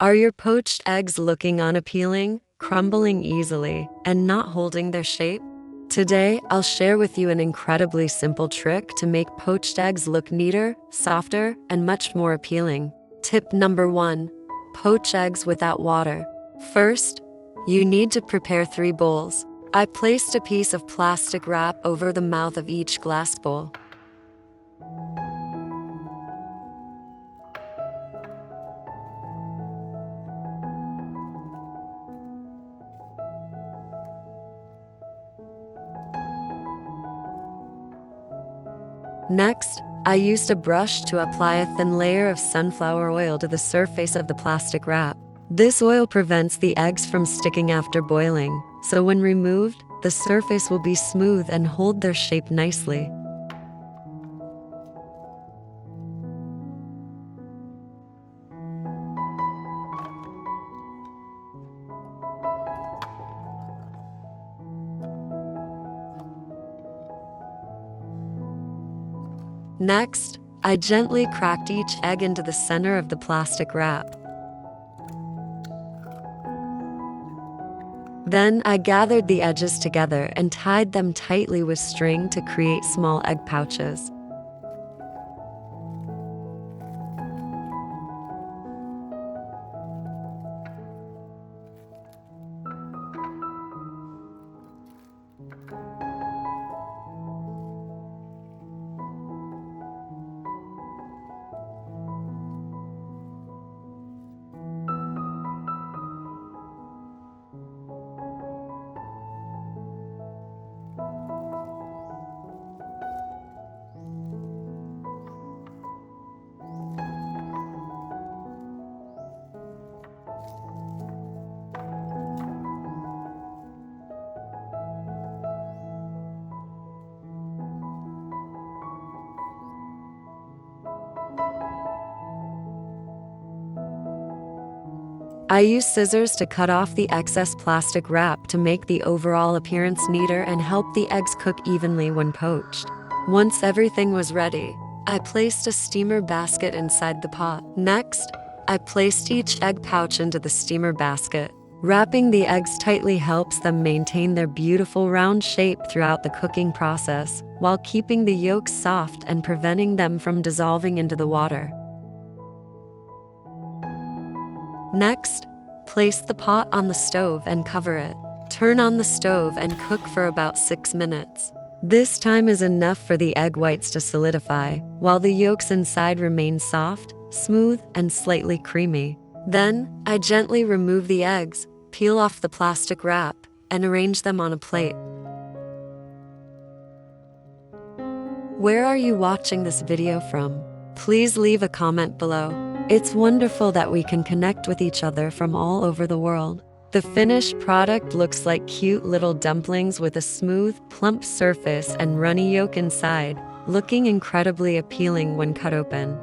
Are your poached eggs looking unappealing, crumbling easily, and not holding their shape? Today, I'll share with you an incredibly simple trick to make poached eggs look neater, softer, and much more appealing. Tip number 1. Poach eggs without water. First, you need to prepare 3 bowls. I placed a piece of plastic wrap over the mouth of each glass bowl. Next, I used a brush to apply a thin layer of sunflower oil to the surface of the plastic wrap. This oil prevents the eggs from sticking after boiling, so when removed, the surface will be smooth and hold their shape nicely. Next, I gently cracked each egg into the center of the plastic wrap. Then I gathered the edges together and tied them tightly with string to create small egg pouches. I used scissors to cut off the excess plastic wrap to make the overall appearance neater and help the eggs cook evenly when poached. Once everything was ready, I placed a steamer basket inside the pot. Next, I placed each egg pouch into the steamer basket. Wrapping the eggs tightly helps them maintain their beautiful round shape throughout the cooking process, while keeping the yolks soft and preventing them from dissolving into the water. Next, place the pot on the stove and cover it. Turn on the stove and cook for about 6 minutes. This time is enough for the egg whites to solidify, while the yolks inside remain soft, smooth, and slightly creamy. Then, I gently remove the eggs, peel off the plastic wrap, and arrange them on a plate. Where are you watching this video from? Please leave a comment below. It's wonderful that we can connect with each other from all over the world. The finished product looks like cute little dumplings with a smooth, plump surface and runny yolk inside, looking incredibly appealing when cut open.